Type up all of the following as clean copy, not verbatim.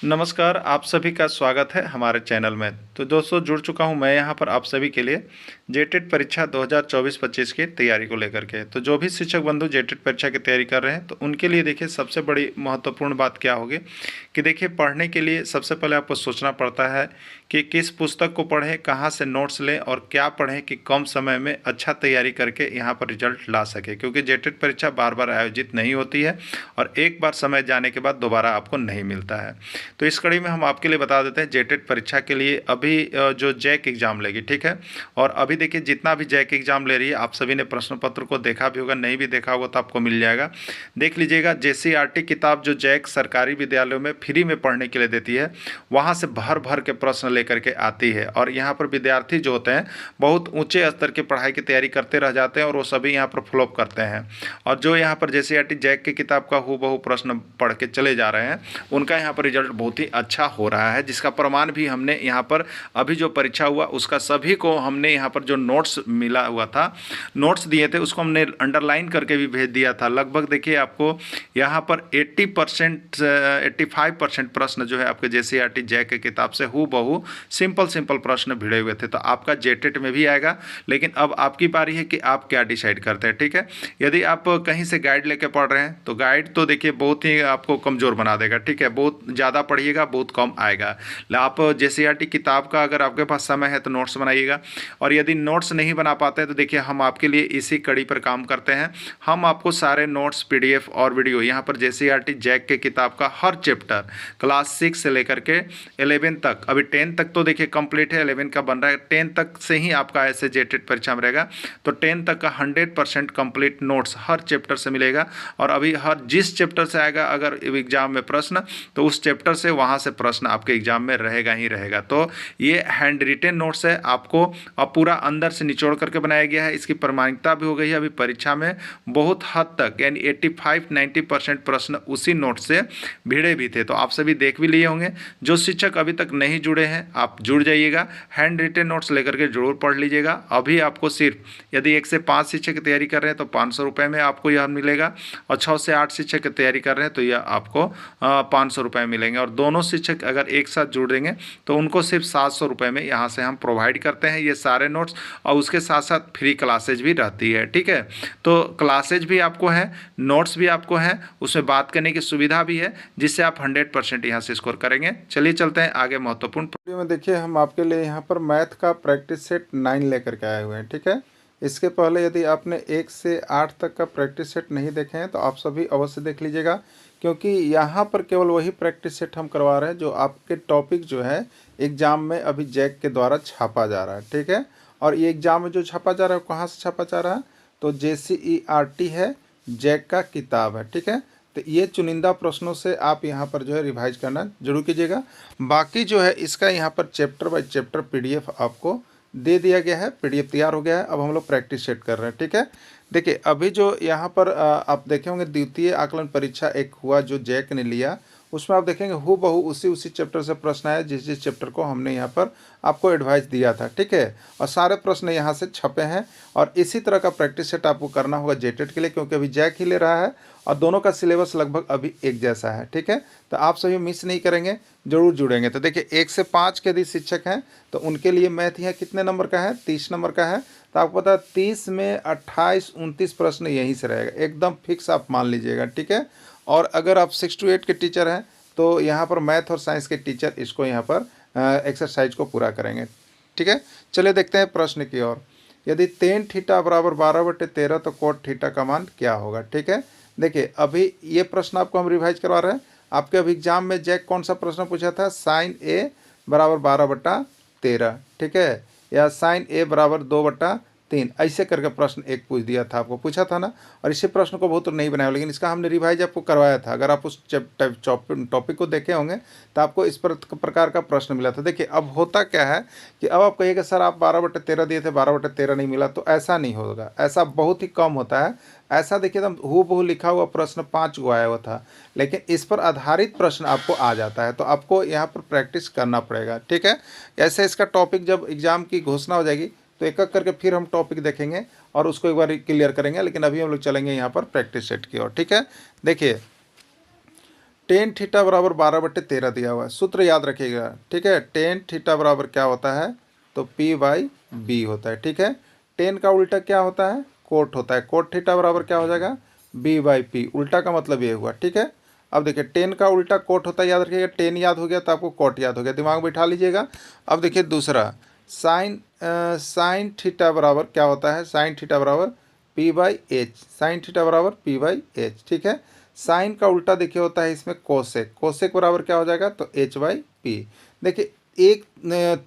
नमस्कार, आप सभी का स्वागत है हमारे चैनल में। तो दोस्तों जुड़ चुका हूं मैं यहां पर आप सभी के लिए जेटेट परीक्षा 2024-25 की तैयारी को लेकर के। तो जो भी शिक्षक बंधु जेटेट परीक्षा की तैयारी कर रहे हैं तो उनके लिए देखिए सबसे बड़ी महत्वपूर्ण बात क्या होगी कि देखिए पढ़ने के लिए सबसे पहले आपको सोचना पड़ता है कि किस पुस्तक को पढ़ें, कहाँ से नोट्स लें और क्या पढ़ें कि कम समय में अच्छा तैयारी करके यहाँ पर रिजल्ट ला सके, क्योंकि जेटेट परीक्षा बार बार आयोजित नहीं होती है और एक बार समय जाने के बाद दोबारा आपको नहीं मिलता है। तो इस कड़ी में हम आपके लिए बता देते हैं जेटेट परीक्षा के लिए अभी जो जैक एग्ज़ाम लेगी, ठीक है। और अभी देखिए जितना भी जैक एग्ज़ाम ले रही है आप सभी ने प्रश्न पत्र को देखा भी होगा, नहीं भी देखा होगा तो आपको मिल जाएगा, देख लीजिएगा। जेसीईआरटी किताब जो जैक सरकारी विद्यालयों में फ्री में पढ़ने के लिए देती है, वहाँ से भर भर के प्रश्न लेकर के आती है और यहाँ पर विद्यार्थी जो होते हैं बहुत ऊंचे स्तर की पढ़ाई की तैयारी करते रह जाते हैं और वो सभी यहाँ पर फ्लॉप करते हैं। और जो यहाँ पर जेसीईआरटी जैक की किताब का हूबहू प्रश्न पढ़ के चले जा रहे हैं उनका यहाँ पर रिजल्ट बहुत ही अच्छा हो रहा है, जिसका प्रमाण भी हमने यहाँ पर अभी जो परीक्षा हुआ उसका सभी को हमने यहाँ पर जो नोट्स मिला हुआ था, नोट्स दिए थे उसको हमने अंडरलाइन करके भी भेज दिया था। लगभग देखिए आपको यहाँ पर 80% 85% प्रश्न जो है आपके जेसीईआरटी जैक की किताब से हूबहू सिंपल प्रश्न भिड़े हुए थे। तो आपका जेटेट में भी आएगा, लेकिन अब आपकी बारी है कि आप क्या डिसाइड करते हैं, ठीक है। यदि आप कहीं से गाइड लेके पढ़ रहे हैं तो गाइड तो देखिए बहुत ही आपको कमज़ोर बना देगा, ठीक है। बहुत ज़्यादा पढ़िएगा बहुत कम आएगा। आप जेसीईआरटी किताब का अगर आपके पास समय है तो नोट्स बनाइएगा, और यदि नोट्स नहीं बना पाते हैं तो देखिए हम आपके लिए इसी कड़ी पर काम करते हैं। हम आपको सारे नोट्स पीडीएफ और वीडियो यहाँ पर जेसीईआरटी जैक के किताब का हर चैप्टर क्लास 6 से लेकर के 11 तक, अभी 10 तक तो देखिए कंप्लीट है, 11 का बन रहा है, 10 तक से ही आपका ऐसे जेटेट परीक्षा में रहेगा। तो 10 तक का 100% कंप्लीट नोट्स हर चैप्टर से मिलेगा। और अभी हर जिस चैप्टर से आएगा अगर एग्जाम में प्रश्न तो उस चैप्टर से वहाँ से प्रश्न आपके एग्जाम में रहेगा ही रहेगा। तो ये हैंड रिटेन नोट्स है, आपको अब पूरा अंदर से निचोड़ करके बनाया गया है। इसकी प्रामाणिकता भी हो गई है अभी परीक्षा में बहुत हद तक, यानी 85-90% प्रश्न उसी नोट से भिड़े भी थे। तो आप सभी देख भी लिए होंगे। जो शिक्षक अभी तक नहीं जुड़े हैं आप जुड़ जाइएगा, हैंड रिटेन नोट्स लेकर के जरूर पढ़ लीजिएगा। अभी आपको सिर्फ यदि 1 से 5 शिक्षक की तैयारी कर रहे हैं तो 500 रुपये में आपको यह मिलेगा, और 6 से 8 शिक्षक की तैयारी कर रहे हैं तो यह आपको 500 रुपये मिलेंगे। और दोनों शिक्षक अगर एक साथ जुड़ देंगे तो उनको सिर्फ 700 रुपये में यहाँ से हम प्रोवाइड करते हैं ये सारे नोट्स, और उसके साथ साथ फ्री क्लासेज भी रहती है, ठीक है। तो क्लासेज भी आपको है, नोट्स भी आपको है, उसमें बात करने की सुविधा भी है, जिससे आप 100% यहाँ से स्कोर करेंगे। चलिए चलते हैं आगे महत्वपूर्ण वीडियो में। देखिए हम आपके लिए यहाँ पर मैथ का प्रैक्टिस सेट 9 लेकर के आए हुए हैं, ठीक है। इसके पहले यदि आपने 1 से 8 तक का प्रैक्टिस सेट नहीं देखे हैं तो आप सभी अवश्य देख लीजिएगा, क्योंकि यहाँ पर केवल वही प्रैक्टिस सेट हम करवा रहे हैं जो आपके टॉपिक जो है एग्ज़ाम में अभी जैक के द्वारा छापा जा रहा है, ठीक है। और ये एग्ज़ाम में जो छापा जा रहा है कहाँ से छापा जा रहा है, तो जेसीईआरटी है, जैक का किताब है, ठीक है। तो ये चुनिंदा प्रश्नों से आप यहाँ पर जो है रिवाइज करना जरूर कीजिएगा। बाकी जो है इसका यहाँ पर चैप्टर बाय चैप्टर पीडीएफ आपको दे दिया गया है, पीडीएफ तैयार हो गया है। अब हम लोग प्रैक्टिस सेट कर रहे हैं, ठीक है। देखिए अभी जो यहाँ पर आप देखे होंगे द्वितीय आकलन परीक्षा एक हुआ जो जैक ने लिया, उसमें आप देखेंगे हूबहू उसी चैप्टर से प्रश्न आया जिस चैप्टर को हमने यहाँ पर आपको एडवाइस दिया था, ठीक है। और सारे प्रश्न यहाँ से छपे हैं, और इसी तरह का प्रैक्टिस सेट आपको करना होगा जेटेट के लिए, क्योंकि अभी जैक ही ले रहा है और दोनों का सिलेबस लगभग अभी एक जैसा है, ठीक है। तो आप सभी मिस नहीं करेंगे, जरूर जुड़ेंगे। तो देखिए 1 से 5 के यदि शिक्षक हैं तो उनके लिए मैथ यहाँ कितने नंबर का है, 30 नंबर का है। तो आपको पता है 30 में 28-29 प्रश्न यहीं से रहेगा, एकदम फिक्स आप मान लीजिएगा, ठीक है। और अगर आप 6 to 8 के टीचर हैं तो यहाँ पर मैथ और साइंस के टीचर इसको यहाँ पर एक्सरसाइज को पूरा करेंगे, ठीक है। चलिए देखते हैं प्रश्न की ओर। यदि tan थीटा बराबर 12/13 तो cot थीटा का मान क्या होगा, ठीक है। देखिए अभी ये प्रश्न आपको हम रिवाइज करवा रहे हैं। आपके अभी एग्जाम में जैक कौन सा प्रश्न पूछा था, sin a बराबर 12/13, ठीक है, या sin a बराबर 2/3, ऐसे करके प्रश्न एक पूछ दिया था, आपको पूछा था ना। और इसी प्रश्न को बहुत नहीं बनाया, लेकिन इसका हमने रिवाइज आपको करवाया था। अगर आप उस टॉपिक को देखे होंगे तो आपको इस प्रकार का प्रश्न मिला था। देखिए अब होता क्या है कि अब आप कहिएगा सर आप 12/13 दिए थे, 12/13 नहीं मिला, तो ऐसा नहीं होगा, ऐसा बहुत ही कम होता है। ऐसा देखिए एकदम हूबहू लिखा हुआ प्रश्न 5 गो आया हुआ था, लेकिन इस पर आधारित प्रश्न आपको आ जाता है, तो आपको यहाँ पर प्रैक्टिस करना पड़ेगा, ठीक है। ऐसे इसका टॉपिक जब एग्जाम की घोषणा हो जाएगी तो एक एक करके फिर हम टॉपिक देखेंगे और उसको एक बार क्लियर करेंगे, लेकिन अभी हम लोग चलेंगे यहाँ पर प्रैक्टिस सेट की ओर, ठीक है। देखिए टेन थीटा बराबर 12/13 दिया हुआ है, सूत्र याद रखिएगा, ठीक है। टेन थीटा बराबर क्या होता है, तो P/B होता है, ठीक है। टेन का उल्टा क्या होता है, कोट होता है। कोट थीटा बराबर क्या हो जाएगा, B/P। उल्टा का मतलब ये हुआ, ठीक है। अब देखिए टेन का उल्टा कोट होता है, याद रखिएगा। टेन याद हो गया तो आपको कोट याद हो गया, दिमाग में बैठा लीजिएगा। अब देखिए दूसरा, साइन थीटा बराबर क्या होता है, साइन थीटा बराबर P/H। साइन थीटा बराबर P/H, ठीक है। साइन का उल्टा देखिए होता है इसमें कोसेक। कोसेक बराबर क्या हो जाएगा, तो H/P। देखिए एक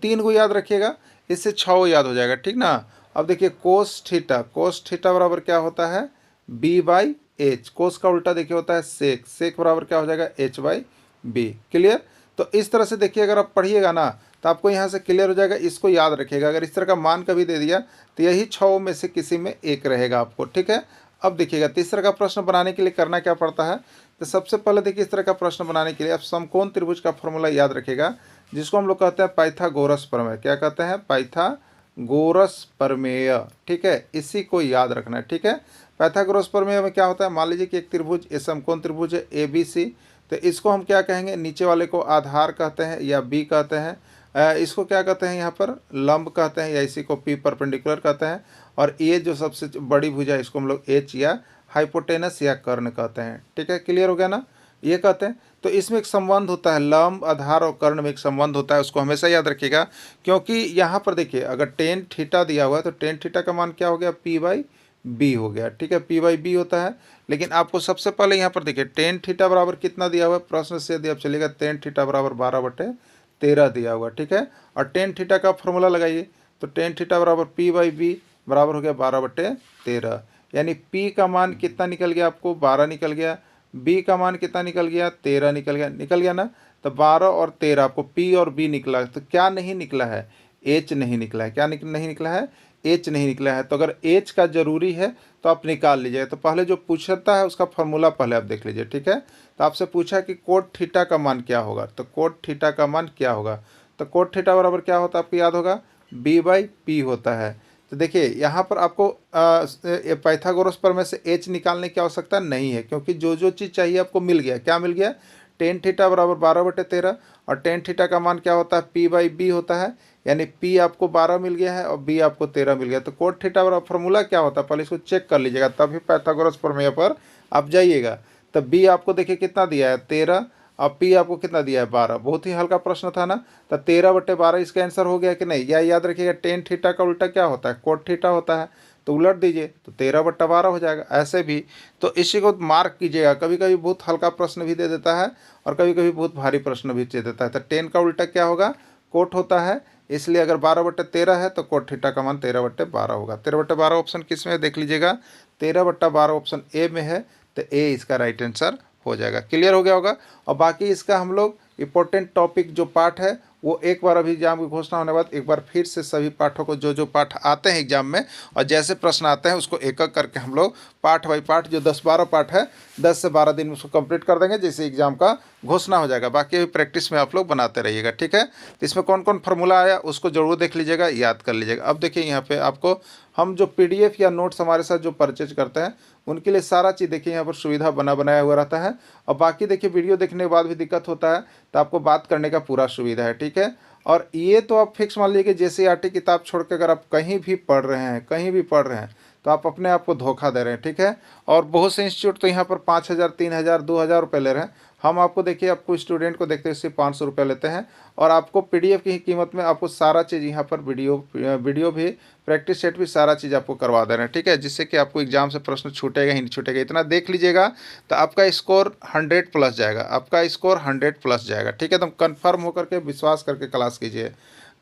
3 को याद रखिएगा, इससे 6 को याद हो जाएगा, ठीक ना। अब देखिए कोस थीटा, कोस थीटा बराबर क्या होता है, B/H। कोस का उल्टा देखिए होता है सेक। सेक बराबर क्या हो जाएगा, H/B। क्लियर। तो इस तरह से देखिए अगर आप पढ़िएगा ना तो आपको यहाँ से क्लियर हो जाएगा। इसको याद रखिएगा, अगर इस तरह का मान कभी दे दिया तो यही 6 में से किसी में एक रहेगा आपको, ठीक है। अब देखिएगा तीसरा का प्रश्न बनाने के लिए करना क्या पड़ता है, तो सबसे पहले देखिए इस तरह का प्रश्न बनाने के लिए आप समकोण त्रिभुज का फॉर्मूला याद रखिएगा, जिसको हम लोग कहते हैं पाइथागोरस प्रमेय। क्या कहते हैं, पाइथागोरस प्रमेय, ठीक है। इसी को याद रखना है, ठीक है। पाइथागोरस प्रमेय में क्या होता है, मान लीजिए कि एक त्रिभुज, ये समकोण त्रिभुज है ABC, तो इसको हम क्या कहेंगे, नीचे वाले को आधार कहते हैं या B कहते हैं, इसको क्या कहते हैं यहाँ पर लंब कहते हैं, या इसी को P परपेंडिकुलर कहते हैं। और ये जो सबसे बड़ी भुजा है इसको हम लोग H या हाइपोटेनस या कर्ण कहते हैं, ठीक है। क्लियर हो गया ना, ये कहते हैं। तो इसमें एक संबंध होता है, लंब आधार और कर्ण में एक संबंध होता है, उसको हमेशा याद रखिएगा। क्योंकि यहाँ पर देखिए अगर टेन थीटा दिया हुआ है तो टेन थीटा का मान क्या हो गया, P/B हो गया, ठीक है। P/B होता है। लेकिन आपको सबसे पहले यहाँ पर देखिए टेन थीटा बराबर कितना दिया हुआ है, प्रश्न से यदि आप चलिएगा, टेन थीटा बराबर 12/13 दिया हुआ, ठीक है। और टेन थीटा का फॉर्मूला लगाइए, तो टेन थीटा बराबर P/B बराबर हो गया 12/13। यानी P का मान कितना निकल गया आपको, 12 निकल गया। B का मान कितना निकल गया, 13 निकल गया ना। तो 12 और 13 आपको P और B निकला, तो क्या नहीं निकला है, H नहीं निकला है। क्या नहीं निकला है, H नहीं निकला है। तो अगर H का जरूरी है तो आप निकाल लीजिएगा। तो पहले जो पूछता है उसका फॉर्मूला पहले आप देख लीजिए, ठीक है। तो आपसे पूछा कि कोट थीटा का मान क्या होगा, तो कोट थीटा का मान क्या होगा, तो कोट थीटा बराबर क्या होता है आपको याद होगा, B/P होता है। तो देखिए यहाँ पर आपको पाइथागोरस प्रमेय से H निकालने की आवश्यकता नहीं है, क्योंकि जो जो चीज़ चाहिए आपको मिल गया। क्या मिल गया, टेन थीटा बराबर 12/13, और टेन थीटा का मान क्या होता है, P/B होता है। यानी P आपको 12 मिल गया है और B आपको 13 मिल गया। तो कोट थीटा बराबर फॉर्मूला क्या होता है, पहले इसको चेक कर लीजिएगा, तभी पाइथागोरस प्रमेय पर आप जाइएगा। तो B आपको देखिए कितना दिया है, 13, और P आपको कितना दिया है, 12। बहुत ही हल्का प्रश्न था ना। तो 13/12 इसका आंसर हो गया कि नहीं। या याद रखिएगा टेन थीटा का उल्टा क्या होता है, कोट थीटा होता है। तो उलट दीजिए तो 13/12 हो जाएगा। ऐसे भी तो इसी को मार्क कीजिएगा, कभी कभी बहुत हल्का प्रश्न भी दे देता है और कभी कभी बहुत भारी प्रश्न भी दे देता है। तो टेन का उल्टा क्या होगा, कोट होता है। इसलिए अगर 12/13 है तो कोट थीटा का मान 13/12 होगा। 13/12 ऑप्शन किस में है देख लीजिएगा, 13/12 ऑप्शन ए में है। तो ए इसका राइट आंसर हो जाएगा। क्लियर हो गया होगा। और बाकी इसका हम लोग इम्पोर्टेंट टॉपिक जो पार्ट है वो एक बार अभी एग्जाम की घोषणा होने के बाद एक बार फिर से सभी पाठों को, जो जो पाठ आते हैं एग्जाम में और जैसे प्रश्न आते हैं उसको एक एक करके हम लोग पार्ट बाई पार्ट, जो 10-12 पार्ट है, 10 से 12 दिन में उसको कंप्लीट कर देंगे, जैसे एग्जाम का घोषणा हो जाएगा। बाकी अभी प्रैक्टिस में आप लोग बनाते रहिएगा, ठीक है। तो इसमें कौन कौन फार्मूला आया उसको जरूर देख लीजिएगा, याद कर लीजिएगा। अब देखिए यहाँ पे आपको हम जो PDF या नोट्स हमारे साथ जो परचेज करते हैं उनके लिए सारा चीज़ देखिए यहाँ पर सुविधा बनाया हुआ रहता है। और बाकी देखिए वीडियो देखने के बाद भी दिक्कत होता है तो आपको बात करने का पूरा सुविधा है, ठीक है। और ये तो आप फिक्स मान लीजिए कि JCERT किताब छोड़ के अगर आप कहीं भी पढ़ रहे हैं तो आप अपने आप को धोखा दे रहे हैं, ठीक है। और बहुत से इंस्टीट्यूट तो यहाँ पर 5,000, 3,000, 2,000 रुपये ले रहे हैं। हम आपको देखिए, आपको स्टूडेंट को देखते हैं सिर्फ 500 रुपये लेते हैं, और आपको PDF की कीमत में आपको सारा चीज़ यहाँ पर वीडियो भी, प्रैक्टिस सेट भी, सारा चीज़ आपको करवा दे रहे हैं, ठीक है। जिससे कि आपको एग्जाम से प्रश्न छूटेगा ही नहीं छूटेगा। इतना देख लीजिएगा तो आपका स्कोर 100+ जाएगा, आपका स्कोर 100+ जाएगा, ठीक है। तो कन्फर्म होकर के विश्वास करके क्लास कीजिए,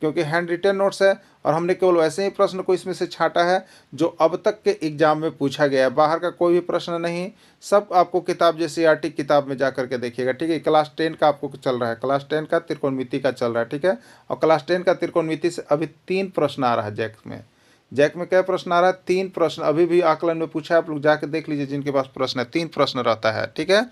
क्योंकि हैंड रिटन नोट्स है और हमने केवल वैसे ही प्रश्न को इसमें से छांटा है जो अब तक के एग्जाम में पूछा गया है। बाहर का कोई भी प्रश्न नहीं, सब आपको किताब JCERT किताब में जा करके देखिएगा, ठीक है। क्लास 10 का आपको चल रहा है, क्लास 10 का त्रिकोणमिति का चल रहा है, ठीक है। और क्लास 10 का त्रिकोणमिति से अभी 3 प्रश्न आ रहा है जैक में क्या प्रश्न आ रहा है, 3 प्रश्न अभी भी आकलन में पूछा है। आप लोग जाकर देख लीजिए, जिनके पास प्रश्न है 3 प्रश्न रहता है, ठीक है।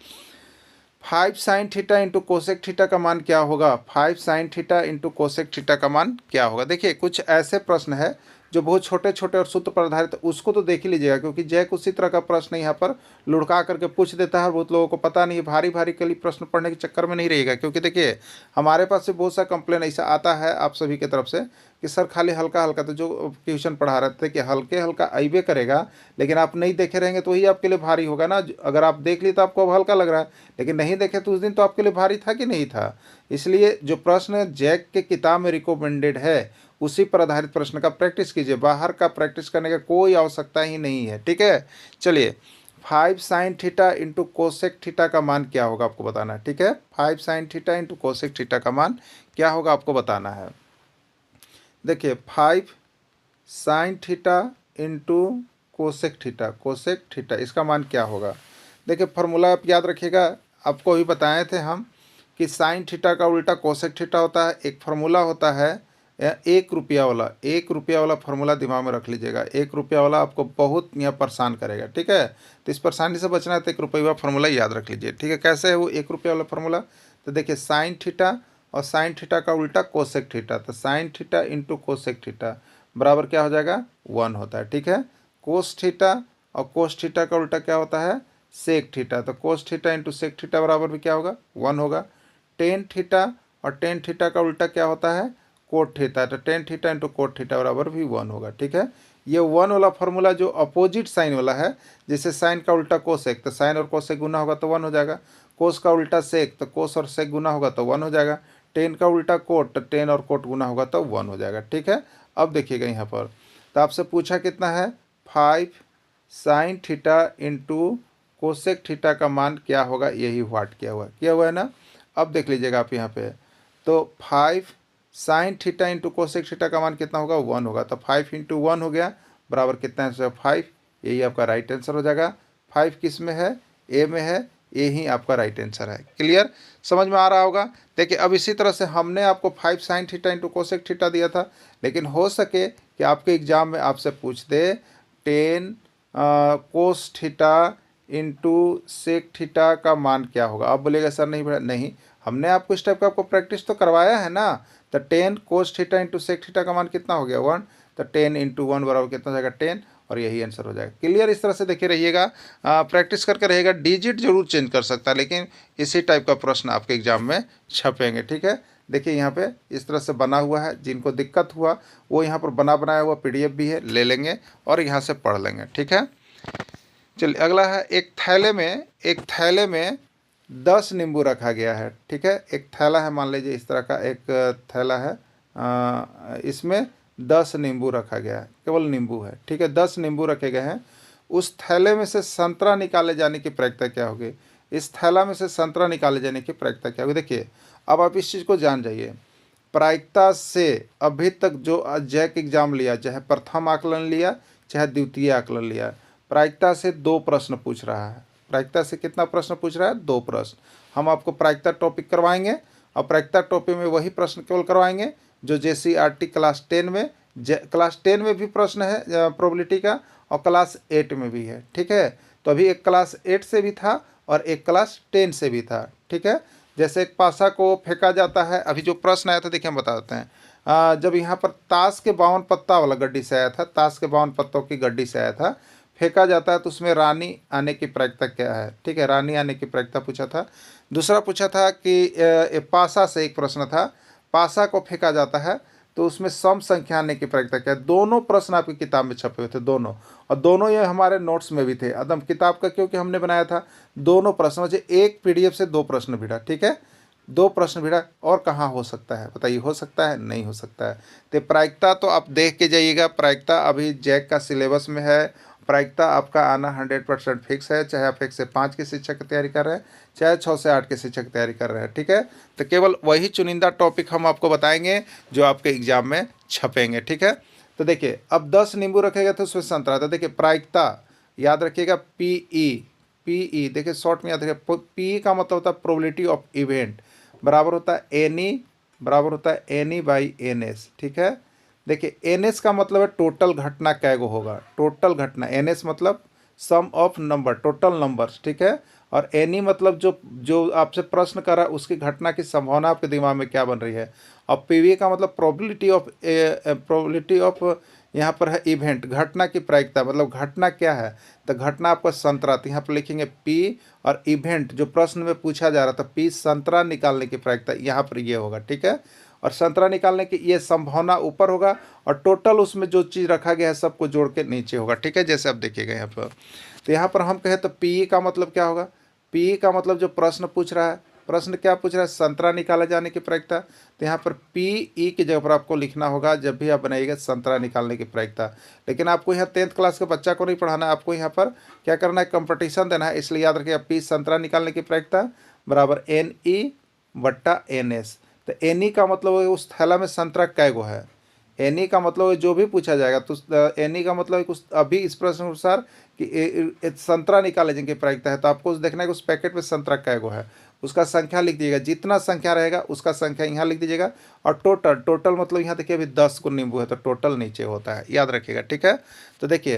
5 sin theta into cosec theta का मान क्या होगा, 5 sin theta into cosec theta का मान क्या होगा। देखिए कुछ ऐसे प्रश्न है जो बहुत छोटे छोटे और सूत्र पर आधारित, उसको तो देख ही लीजिएगा, क्योंकि जैक उसी तरह का प्रश्न यहाँ पर लुढ़का करके पूछ देता है और बहुत लोगों को पता नहीं है, भारी भारी कली प्रश्न पढ़ने के चक्कर में नहीं रहेगा। क्योंकि देखिए हमारे पास से बहुत सा कंप्लेन ऐसा आता है आप सभी की तरफ से कि सर खाली हल्का हल्का, तो जो ट्यूशन पढ़ा रहे थे कि हल्के हल्का अइबे करेगा, लेकिन आप नहीं देखे रहेंगे तो वही आपके लिए भारी होगा ना। अगर आप देख लिए तो आपको अब हल्का लग रहा है, लेकिन नहीं देखे तो उस दिन तो आपके लिए भारी था कि नहीं था। इसलिए जो प्रश्न जैक के किताब में रिकमेंडेड है उसी पर आधारित प्रश्न का प्रैक्टिस कीजिए, बाहर का प्रैक्टिस करने का कोई आवश्यकता ही नहीं है। ठीक है, चलिए 5 sign theta into cosec theta का मान क्या होगा आपको बताना है। ठीक है, 5 sign theta into cosec theta का मान क्या होगा आपको बताना है। देखिए 5 sign theta into cosec theta, cosec theta इसका मान क्या होगा। देखिए फॉर्मूला आप याद रखिएगा, आपको अभी बताए थे हम कि साइन थीटा का उल्टा कोसेक थीटा होता है। एक फार्मूला होता है 1 रुपया वाला, 1 रुपया वाला फार्मूला दिमाग में रख लीजिएगा। 1 रुपया वाला आपको बहुत यहाँ परेशान करेगा। ठीक है, तो इस परेशानी से बचना है तो 1 रुपये वाला फार्मूला याद रख लीजिए। ठीक है, कैसे है वो 1 रुपया वाला फार्मूला, तो देखिए साइन थीटा और साइन थीटा का उल्टा कोसेक थीटा, तो sign theta into cosec theta बराबर क्या हो जाएगा 1 होता है। ठीक है, कोस थीटा और कोस थीटा का उल्टा क्या होता है सेक थीटा, तो cos theta into sec theta बराबर भी क्या होगा 1 होगा। टेन थीटा और टेन थीटा का उल्टा क्या होता है कोट थीटा, तो tan theta into cot theta बराबर भी 1 होगा। ठीक है, ये 1 वाला फॉर्मूला जो अपोजिट साइन वाला है, जैसे साइन का उल्टा कोसेक, तो साइन और कोसेक गुना होगा तो 1 हो जाएगा। कोस का उल्टा सेक, तो कोस और सेक गुना होगा तो 1 हो जाएगा। टेन का उल्टा कोट, तो टेन और कोट गुना होगा तो 1 हो जाएगा। ठीक है, अब देखिएगा यहाँ पर, तो आपसे पूछा कितना है 5 sign theta into cosec theta का मान क्या होगा, यही व्हाट किया हुआ है ना। अब देख लीजिएगा आप यहाँ पे, तो 5 sign theta into cosec theta का मान कितना होगा 1 होगा, तो 5 इंटू 1 हो गया बराबर कितना है 5, यही आपका राइट आंसर हो जाएगा। 5 किस में है ए में है, ये ही आपका राइट आंसर है। क्लियर, समझ में आ रहा होगा। देखिए अब इसी तरह से हमने आपको 5 sign theta into cosec theta दिया था, लेकिन हो सके कि आपके एग्जाम में आपसे पूछ दे 10 cos theta into sec theta का मान क्या होगा। आप बोलेगा सर नहीं बेटा, नहीं हमने आपको इस टाइप का आपको प्रैक्टिस तो करवाया है ना। तो 10 cos theta into sec theta का मान कितना हो गया 1, तो 10 इंटू 1 बराबर कितना हो जाएगा 10, और यही आंसर हो जाएगा। क्लियर, इस तरह से देखिए रहिएगा, प्रैक्टिस करके रहेगा। डिजिट जरूर चेंज कर सकता है, लेकिन इसी टाइप का प्रश्न आपके एग्जाम में छपेंगे। ठीक है, देखिए यहाँ पे इस तरह से बना हुआ है, जिनको दिक्कत हुआ वो यहाँ पर बनाया हुआ PDF भी है, ले लेंगे और यहाँ से पढ़ लेंगे। ठीक है, चलिए अगला है एक थैले में 10 नींबू रखा गया है। ठीक है, एक थैला है, मान लीजिए इस तरह का एक थैला है, इसमें 10 नींबू रखा गया है, केवल नींबू है। ठीक है, 10 नींबू रखे गए हैं। उस थैले में से संतरा निकाले जाने की प्रायिकता क्या होगी। इस थैला में से संतरा निकाले जाने की प्रायिकता क्या होगी। देखिए अब आप इस चीज़ को जान जाइए, प्रायिकता से अभी तक जो जैक एग्जाम लिया, चाहे प्रथम आकलन लिया चाहे द्वितीय आकलन लिया, प्रायिकता से 2 प्रश्न पूछ रहा है। प्रायिकता से कितना प्रश्न पूछ रहा है 2 प्रश्न। हम आपको प्रायिकता टॉपिक करवाएंगे और प्रायिकता टॉपिक में वही प्रश्न केवल करवाएंगे जो JCRT क्लास 10 में, क्लास 10 में भी प्रश्न है प्रोबेबिलिटी का, और क्लास 8 में भी है। ठीक है, तो अभी एक क्लास 8 से भी था और एक क्लास 10 से भी था। ठीक है, जैसे एक पासा को फेंका जाता है, अभी जो प्रश्न आया था देखिए हम बता देते हैं। जब यहाँ पर ताश के 52 पत्ता वाला गड्डी से आया था, ताश के 52 पत्तों की गड्डी से आया था, फेंका जाता है तो उसमें रानी आने की प्रायिकता क्या है। ठीक है, रानी आने की प्रायिकता पूछा था। दूसरा पूछा था कि पासा से एक प्रश्न था, पासा को फेंका जाता है तो उसमें सम संख्या आने की प्रायिकता क्या है। दोनों प्रश्न आपकी किताब में छपे हुए थे, दोनों, और दोनों ये हमारे नोट्स में भी थे। अदम किताब का क्योंकि हमने बनाया था, दोनों प्रश्नों से एक PDF से 2 प्रश्न भिड़ा। ठीक है, 2 प्रश्न भिड़ा, और कहाँ हो सकता है बताइए, हो सकता है नहीं हो सकता है। तो प्रायिकता तो आप देख के जाइएगा, प्रायिकता अभी जैक का सिलेबस में है। प्रायिकता आपका आना 100% फिक्स है, चाहे आप 1 से 5 के शिक्षक की तैयारी कर रहे हैं, चाहे 6 से 8 के शिक्षक की तैयारी कर रहे हैं। ठीक है, तो केवल वही चुनिंदा टॉपिक हम आपको बताएंगे जो आपके एग्जाम में छपेंगे। ठीक है, तो देखिए अब 10 नींबू रखे गए थे, उसमें संतरा था। देखिए प्रायिकता याद रखिएगा PE, देखिए शॉर्ट में याद रखिए, PE का मतलब होता है प्रोबेबिलिटी ऑफ इवेंट, बराबर होता है NE बाई NS। ठीक है, देखिए NS का मतलब है टोटल घटना कैगो होगा, टोटल घटना। NS मतलब सम ऑफ नंबर, टोटल नंबर्स। ठीक है, और NE मतलब जो आपसे प्रश्न करा उसकी घटना की संभावना आपके दिमाग में क्या बन रही है। और PV का मतलब प्रोबेबिलिटी ऑफ यहाँ पर है इवेंट, घटना की प्रायिकता, मतलब घटना क्या है, तो घटना आपका संतरा, तो यहाँ पर लिखेंगे पी, और इवेंट जो प्रश्न में पूछा जा रहा था पी, संतरा निकालने की प्रायिकता, यहाँ पर ये होगा, ठीक है। और संतरा निकालने की ये संभावना ऊपर होगा, और टोटल उसमें जो चीज़ रखा गया है सबको जोड़ के नीचे होगा, ठीक है। जैसे आप देखिएगा यहाँ पर, तो यहाँ पर हम कहें तो पी का मतलब क्या होगा, पी का मतलब जो प्रश्न पूछ रहा है, प्रश्न क्या पूछ रहा है, संतरा निकाले जाने की प्रायिकता, तो यहाँ पर पी ई की जगह पर आपको लिखना होगा जब भी आप बनाइएगा संतरा निकालने की प्रायिकता। लेकिन आपको यहाँ 10th क्लास के बच्चा को नहीं पढ़ाना है, आपको यहाँ पर क्या करना है, कंपटीशन देना है, इसलिए याद रखिएगा पी संतरा निकालने की प्रायिकता बराबर एन ई बट्टा एन एस। तो एन ई का मतलब है उस थैला में संतरा कै गो है, एन ई का मतलब है जो भी पूछा जाएगा तो एन ई का मतलब है कुछ अभी इस प्रश्न अनुसार कि संतरा निकाले जिनकी प्रायिकता है, तो आपको उस देखना है कि उस पैकेट में संतरा कै गो है, उसका संख्या लिख दीजिएगा, जितना संख्या रहेगा उसका संख्या यहाँ लिख दीजिएगा। और टोटल, टोटल मतलब यहाँ देखिए अभी 10 को नींबू है तो टोटल नीचे होता है, याद रखिएगा, ठीक है। तो देखिए,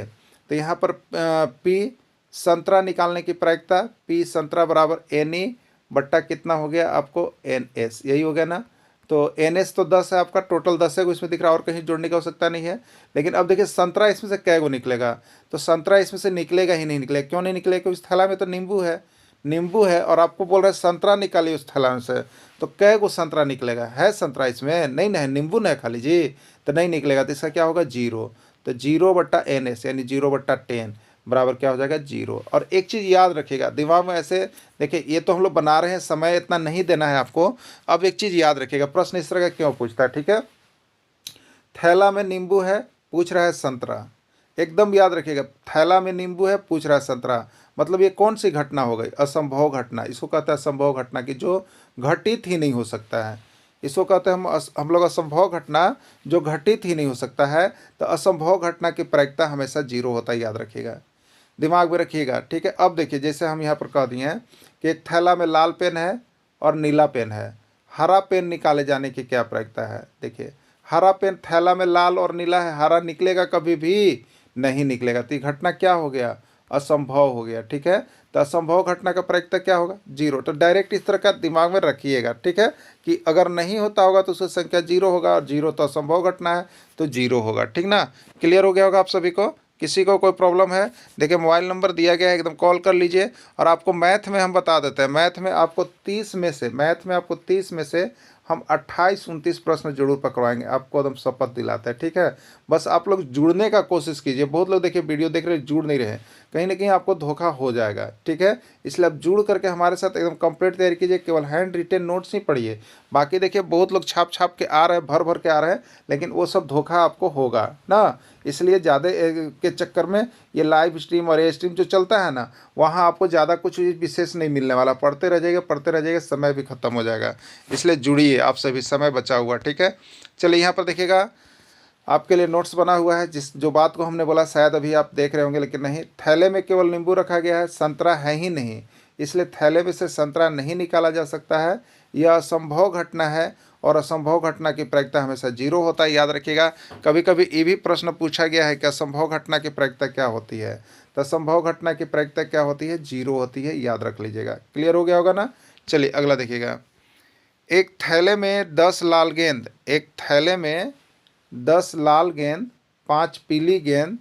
तो यहाँ पर पी संतरा निकालने की प्रायिकता, पी संतरा बराबर एन ई बट्टा कितना हो गया आपको एन एस, यही हो गया ना। तो एन एस तो 10 है आपका, टोटल 10 है, इसमें दिख रहा है, और कहीं जोड़ने की आवश्यकता नहीं है। लेकिन अब देखिए संतरा इसमें से कै गो निकलेगा, तो संतरा इसमें से निकलेगा ही नहीं, निकलेगा, क्यों नहीं निकलेगा, क्योंकि इस थैला में तो नींबू है, नींबू है, और आपको बोल रहे हैं संतरा निकालिए उस थैला में से, तो कै गो संतरा निकलेगा, है संतरा इसमें नहीं, नहीं नींबू नहीं खाली जी, तो नहीं निकलेगा, तो इसका क्या होगा 0। तो 0 बट्टा एन एस यानी 0 बट्टा 10 बराबर क्या हो जाएगा 0। और एक चीज़ याद रखिएगा दिमाग में, ऐसे देखिए ये तो हम लोग बना रहे हैं, समय इतना नहीं देना है आपको। अब एक चीज़ याद रखिएगा, प्रश्न इस तरह का क्यों पूछता है, ठीक है। थैला में नींबू है, पूछ रहा है संतरा, एकदम याद रखिएगा, थैला में नींबू है, पूछ रहा है संतरा, मतलब ये कौन सी घटना हो गई, असंभव घटना, इसको कहते हैं असंभव घटना की जो घटित ही नहीं हो सकता है, इसको कहते हैं हम लोग असंभव घटना जो घटित ही नहीं हो सकता है। तो असंभव घटना की प्रायिकता हमेशा 0 होता है, याद रखिएगा, दिमाग में रखिएगा, ठीक है। अब देखिए जैसे हम यहाँ पर कह दिए हैं कि एक थैला में लाल पेन है और नीला पेन है, हरा पेन निकाले जाने की क्या प्रायिकता है। देखिए हरा पेन, थैला में लाल और नीला है, हरा निकलेगा कभी भी नहीं निकलेगा, तो ये घटना क्या हो गया, असंभव हो गया, ठीक है। तो असंभव घटना का प्रायिकता क्या होगा 0। तो डायरेक्ट इस तरह का दिमाग में रखिएगा, ठीक है, कि अगर नहीं होता होगा तो उसकी संख्या 0 होगा, और 0 तो असंभव घटना है तो 0 होगा, ठीक ना। क्लियर हो गया होगा आप सभी को। किसी को कोई प्रॉब्लम है, देखिए मोबाइल नंबर दिया गया है, एकदम कॉल कर लीजिए। और आपको मैथ में हम बता देते हैं, मैथ में आपको 30 में से हम 28-29 प्रश्न जरूर पकड़वाएंगे, आपको एकदम शपथ दिलाते हैं, ठीक है। बस आप लोग जुड़ने का कोशिश कीजिए, बहुत लोग देखिए वीडियो देख रहे जुड़ नहीं रहे, कहीं ना कहीं आपको धोखा हो जाएगा, ठीक है। इसलिए आप जुड़ करके हमारे साथ एकदम कंप्लीट तैयारी कीजिए, केवल हैंड रिटेन नोट्स ही पढ़िए। बाकी देखिए बहुत लोग छाप छाप के आ रहे हैं, भर भर के आ रहे हैं, लेकिन वो सब धोखा आपको होगा ना। इसलिए ज़्यादा के चक्कर में ये लाइव स्ट्रीम और ए स्ट्रीम जो चलता है ना, वहाँ आपको ज़्यादा कुछ विशेष नहीं मिलने वाला, पढ़ते रह जाइएगा, समय भी खत्म हो जाएगा। इसलिए जुड़िए आप सभी, समय बचा हुआ, ठीक है। चलिए यहाँ पर देखिएगा आपके लिए नोट्स बना हुआ है, जिस जो बात को हमने बोला शायद अभी आप देख रहे होंगे, लेकिन नहीं, थैले में केवल नींबू रखा गया है, संतरा है ही नहीं, इसलिए थैले में से संतरा नहीं निकाला जा सकता है, यह असंभव घटना है, और असंभव घटना की प्रायिकता हमेशा 0 होता है, याद रखिएगा। कभी कभी ये भी प्रश्न पूछा गया है कि असंभव घटना की प्रायिकता क्या होती है, तो असंभव घटना की प्रायिकता क्या होती है 0 होती है, याद रख लीजिएगा। क्लियर हो गया होगा ना। चलिए अगला देखिएगा, एक थैले में 10 लाल गेंद, एक थैले में 10 लाल गेंद 5 पीली गेंद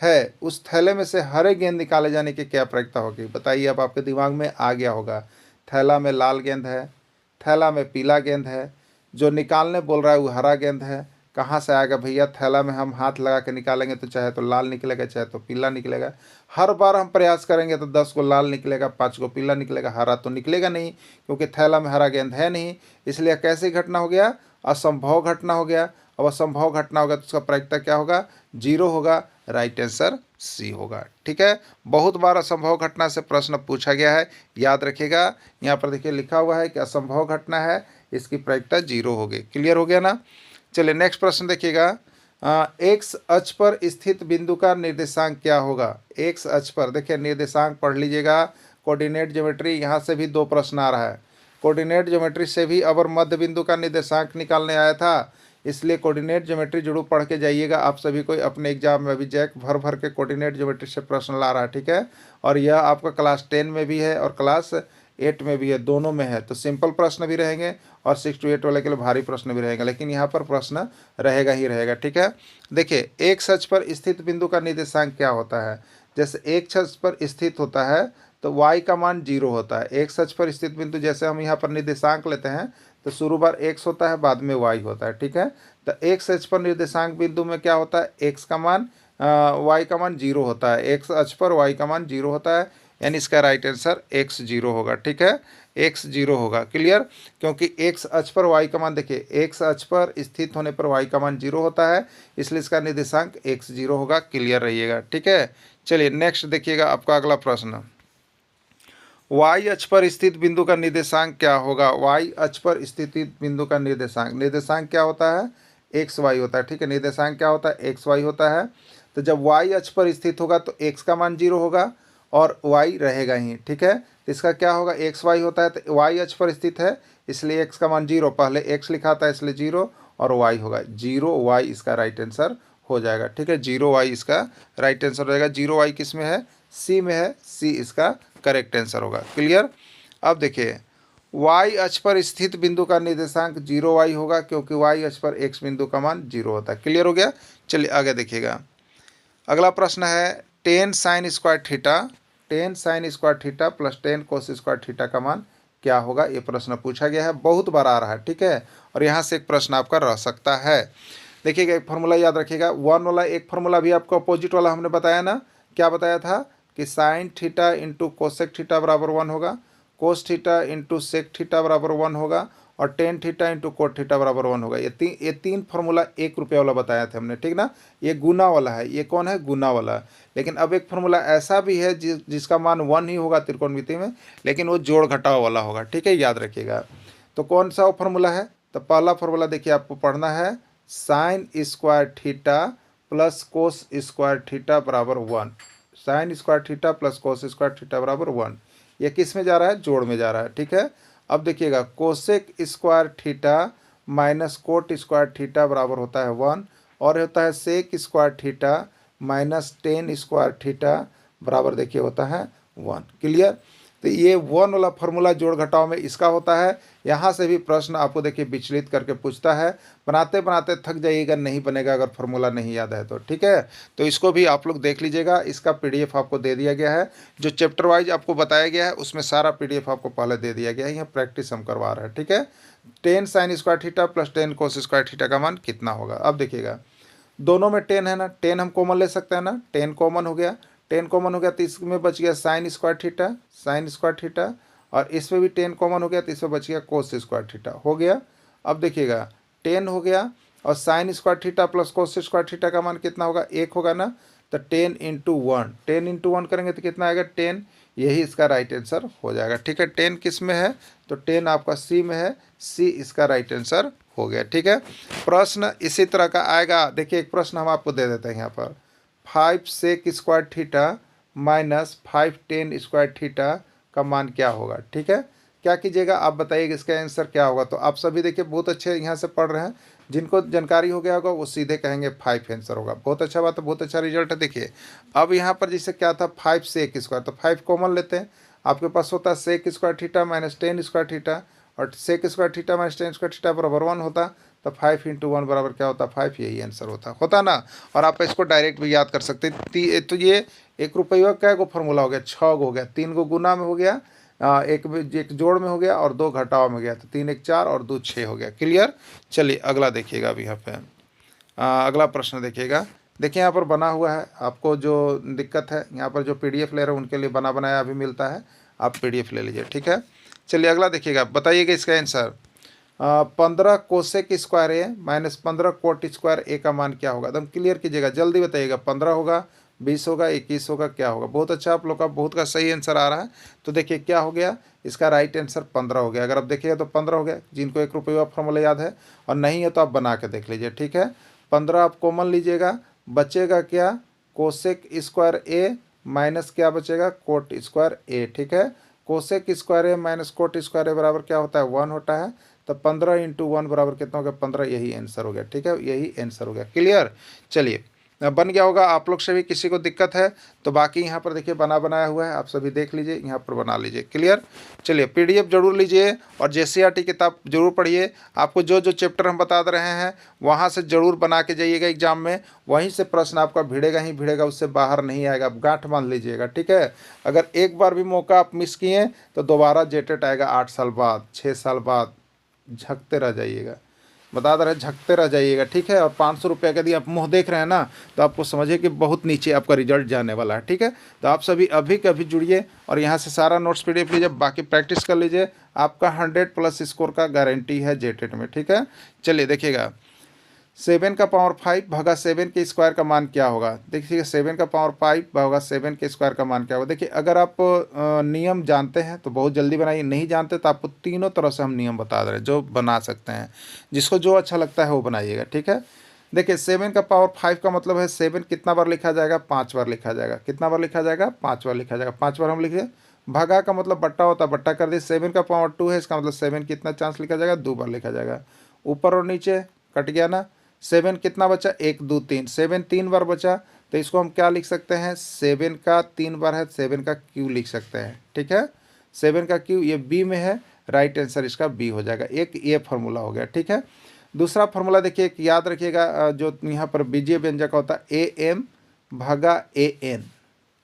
है, उस थैले में से हरे गेंद निकाले जाने की क्या प्रायिकता होगी, बताइए। अब आपके दिमाग में आ गया होगा, थैला में लाल गेंद है, थैला में पीला गेंद है, जो निकालने बोल रहा है वो हरा गेंद है, कहाँ से आएगा भैया, थैला में हम हाथ लगा के निकालेंगे तो चाहे तो लाल निकलेगा चाहे तो पीला निकलेगा, हर बार हम प्रयास करेंगे तो 10 को लाल निकलेगा, 5 को पीला निकलेगा, हरा तो निकलेगा नहीं, क्योंकि थैला में हरा गेंद है नहीं। इसलिए कैसी घटना हो गया, असंभव घटना हो गया। अब असंभव घटना होगा तो उसका प्रायिकता क्या होगा 0 होगा, राइट आंसर सी होगा, ठीक है। बहुत बार असंभव घटना से प्रश्न पूछा गया है, याद रखिएगा। यहाँ पर देखिए लिखा हुआ है कि असंभव घटना है, इसकी प्रायिकता 0 होगी। क्लियर हो गया ना। चलिए नेक्स्ट प्रश्न देखिएगा, एक्स अक्ष पर स्थित बिंदु का निर्देशांक क्या होगा। एक्स अक्ष पर देखिए निर्देशांक पढ़ लीजिएगा, कोऑर्डिनेट ज्योमेट्री, यहाँ से भी 2 प्रश्न आ रहा है। कोऑर्डिनेट ज्योमेट्री से भी अवर मध्य बिंदु का निर्देशांक निकालने आया था, इसलिए कोऑर्डिनेट ज्योमेट्री जरूर पढ़ के जाइएगा। आप सभी को अपने एग्जाम में भी जैक भर भर के कोऑर्डिनेट ज्योमेट्री से प्रश्न ला रहा है, ठीक है। और यह आपका क्लास 10 में भी है और क्लास 8 में भी है, दोनों में है, तो सिंपल प्रश्न भी रहेंगे और 6 to 8 वाले के लिए भारी प्रश्न भी रहेगा, लेकिन यहाँ पर प्रश्न रहेगा ही रहेगा। ठीक है, देखिए एक अक्ष पर स्थित बिंदु का निर्देशांक क्या होता है। जैसे एक अक्ष पर स्थित होता है तो y का मान 0 होता है। एक अक्ष पर स्थित बिंदु जैसे हम यहाँ पर निर्देशांक लेते हैं तो शुरू बार x होता है, बाद में y होता है। ठीक है, तो x अक्ष पर निर्देशांक बिंदु में क्या होता है, x का मान y का मान 0 होता है। x अक्ष पर y का मान 0 होता है, यानी इसका राइट आंसर x 0 होगा। ठीक है, x 0 होगा। क्लियर, क्योंकि x अक्ष पर y का मान, देखिए x अक्ष पर स्थित होने पर y का मान 0 होता है, इसलिए इसका निर्देशांक x 0 होगा। क्लियर रहिएगा। ठीक है, चलिए नेक्स्ट देखिएगा आपका अगला प्रश्न। y अक्ष पर स्थित बिंदु का निर्देशांक क्या होगा। y अक्ष पर स्थित बिंदु का निर्देशांक क्या होता है, एक्स वाई होता है। ठीक है, निर्देशांक क्या होता है, एक्स वाई होता है। तो जब y अक्ष पर स्थित होगा तो x का मान 0 होगा और y रहेगा ही। ठीक है, तो इसका क्या होगा, एक्स वाई होता है, तो y अक्ष पर स्थित है इसलिए x का मान 0, पहले x लिखा था इसलिए 0 और y होगा 0, y इसका राइट आंसर हो जाएगा। ठीक है, 0 y इसका राइट आंसर हो जाएगा। 0 y किस में है, सी में है, सी इसका करेक्ट आंसर होगा। क्लियर, अब देखिए y अक्ष पर स्थित बिंदु का निर्देशांक 0 y होगा, क्योंकि y अक्ष पर x बिंदु का मान 0 होता है। क्लियर हो गया। चलिए आगे देखिएगा, अगला प्रश्न है ten sine square theta plus 10 cos square theta का मान क्या होगा। ये प्रश्न पूछा गया है, बहुत बार आ रहा है। ठीक है, और यहाँ से एक प्रश्न आपका रह सकता है। देखिएगा, एक फार्मूला याद रखिएगा, 1 वाला एक फार्मूला भी आपको अपोजिट वाला हमने बताया ना, क्या बताया था कि sin theta into cosec theta बराबर 1 होगा, cos theta into sec theta बराबर 1 होगा, और tan theta into cot theta बराबर 1 होगा। ये तीन फार्मूला ₹1 वाला बताया था हमने। ठीक ना, ये गुना वाला है, ये कौन है, गुना वाला। लेकिन अब एक फार्मूला ऐसा भी है जिसका मान 1 ही होगा त्रिकोणमिति में, लेकिन वो जोड़ घटाव वाला होगा। ठीक है, याद रखिएगा। तो कौन सा वो फार्मूला है, तो पहला फार्मूला देखिए आपको पढ़ना है, sine square theta plus cos square theta बराबर 1। Sine square theta plus cos square theta बराबर 1। ये किस में जा रहा है, जोड़ में जा रहा है। ठीक है, अब देखिएगा cosec square theta minus cot square theta बराबर होता है 1, और होता है sec square theta minus tan square theta बराबर देखिए होता है 1। क्लियर, तो ये 1 वाला फार्मूला जोड़ घटाव में इसका होता है। यहाँ से भी प्रश्न आपको देखिए विचलित करके पूछता है, बनाते बनाते थक जाइएगा, नहीं बनेगा अगर फार्मूला नहीं याद है तो। ठीक है, तो इसको भी आप लोग देख लीजिएगा, इसका PDF आपको दे दिया गया है, जो चैप्टर वाइज आपको बताया गया है उसमें सारा PDF आपको पहले दे दिया गया है, यहाँ प्रैक्टिस हम करवा रहे हैं। ठीक है, 10 sine square theta plus 10 cos square theta का मान कितना होगा। अब देखिएगा, दोनों में 10 है ना, 10 हम कॉमन ले सकते हैं ना, 10 कॉमन हो गया, 10 कॉमन हो गया तो इसमें बच गया साइन स्क्वायर थीटा, और इसमें भी 10 कॉमन हो गया तो इसमें बच गया कोस स्क्वायर थीटा हो गया। अब देखिएगा 10 हो गया और sine square theta plus cos square theta का मान कितना होगा, 1 होगा ना, तो 10 इंटू 1 करेंगे तो कितना आएगा, 10, यही इसका राइट आंसर हो जाएगा। ठीक है, 10 किस में है, तो 10 आपका सी में है, सी इसका राइट आंसर हो गया। ठीक है, प्रश्न इसी तरह का आएगा। देखिए एक प्रश्न हम आपको दे देते हैं यहाँ पर, 5 sec square theta minus 5 tan square theta का मान क्या होगा। ठीक है, क्या कीजिएगा आप बताइएगा इसका आंसर क्या होगा। तो आप सभी देखिए बहुत अच्छे यहाँ से पढ़ रहे हैं, जिनको जानकारी हो गया होगा वो सीधे कहेंगे 5 आंसर होगा। बहुत अच्छा बात है, बहुत अच्छा रिजल्ट है। देखिए अब यहाँ पर जैसे क्या था, 5 सेक स्क्वायर, तो 5 कॉमन लेते हैं, आपके पास होता है sec square theta minus 10 square theta, और sec square theta minus 10 square theta बराबर 1 होता, तो 5 इंटू 1 बराबर क्या होता, 5, यही आंसर होता ना। और आप इसको डायरेक्ट भी याद कर सकते हैं। तो ये ₹1 का गो फॉर्मूला हो गया, 6 गो हो गया, 3 गो गुना में हो गया, एक जोड़ में हो गया और 2 घटाव में गया, तो 3 1 4 और 2 6 हो गया। क्लियर, चलिए अगला देखिएगा। अब यहाँ पे अगला प्रश्न देखिएगा, देखिए यहाँ पर बना हुआ है, आपको जो दिक्कत है यहाँ पर जो PDF ले रहे हैं उनके लिए बना बनाया अभी मिलता है, आप PDF ले लीजिए। ठीक है, चलिए अगला देखिएगा, बताइएगा इसका आंसर। 15 कोसेक स्क्वायर ए माइनस 15 कोट स्क्वायर ए का मान क्या होगा। एकदम क्लियर कीजिएगा, जल्दी बताइएगा, 15 होगा, 20 होगा, 21 होगा, क्या होगा। बहुत अच्छा, आप लोग का बहुत का सही आंसर आ रहा है। तो देखिए क्या हो गया, इसका राइट आंसर 15 हो गया। अगर आप देखिएगा तो 15 हो गया, जिनको ₹1 फॉर्मूला याद है और नहीं है तो आप बना के देख लीजिए। ठीक है, 15 आप कॉमन लीजिएगा, बचेगा क्या, कोसेक स्क्वायर ए माइनस क्या बचेगा, कोट स्क्वायर ए। ठीक है, कोसेक स्क्वायर ए माइनस कोट स्क्वायर ए बराबर क्या होता है, 1 होता है, तो 15 इंटू 1 बराबर कितना हो गया, 15, यही आंसर हो गया। ठीक है, यही आंसर हो गया। क्लियर, चलिए बन गया होगा। आप लोग से भी किसी को दिक्कत है तो बाकी यहाँ पर देखिए बना बनाया हुआ है, आप सभी देख लीजिए, यहाँ पर बना लीजिए। क्लियर। चलिए पीडीएफ जरूर लीजिए और जेसीईआरटी किताब जरूर पढ़िए। आपको जो जो चैप्टर हम बता रहे हैं वहाँ से जरूर बना के जाइएगा एग्जाम में, वहीं से प्रश्न आपका भिड़ेगा ही भिड़ेगा, उससे बाहर नहीं आएगा। आप गांठ मान लीजिएगा, ठीक है। अगर एक बार भी मौका आप मिस किए तो दोबारा जेटेट आएगा 8 साल बाद, 6 साल बाद। झकते रह जाइएगा, बता दे रहे, झकते रह जाइएगा, ठीक है। और 500 रुपये का यदि आप मुँह देख रहे हैं ना तो आपको समझिए कि बहुत नीचे आपका रिजल्ट जाने वाला है, ठीक है। तो आप सभी अभी के अभी जुड़िए और यहाँ से सारा नोट्स पीडीएफ लीजिए, बाकी प्रैक्टिस कर लीजिए। आपका 100+ स्कोर का गारंटी है जेटेट में, ठीक है। चलिए देखिएगा, 7 का पावर 5 भागा 7 के स्क्वायर का मान क्या होगा। देखिए 7 का पावर 5 भागा 7 के स्क्वायर का मान क्या होगा। देखिए अगर आप नियम जानते हैं तो बहुत जल्दी बनाइए, नहीं जानते तो आपको तीनों तरह से हम नियम बता दे रहे हैं जो बना सकते हैं। जिसको जो अच्छा लगता है वो बनाइएगा, ठीक है। देखिए 7 का पावर 5 का मतलब है 7 कितना बार लिखा जाएगा, 5 बार लिखा जाएगा। कितना बार लिखा जाएगा, 5 बार लिखा जाएगा। 5 बार हम लिखिए। भागा का मतलब बट्टा होता है, बट्टा कर दिए। 7 का पावर 2 है, इसका मतलब 7 कितना चांस लिखा जाएगा, 2 बार लिखा जाएगा। ऊपर और नीचे कट गया ना। 7 कितना बचा, 1 2 3, 7 3 बार बचा तो इसको हम क्या लिख सकते हैं, 7 का 3 बार है, 7 का क्यू लिख सकते हैं, ठीक है। 7 का क्यू ये बी में है, राइट आंसर इसका बी हो जाएगा। एक ये फार्मूला हो गया, ठीक है। दूसरा फार्मूला देखिए, एक याद रखिएगा, जो यहाँ पर बीजीय व्यंजक होता है ए एम भागा ए एन।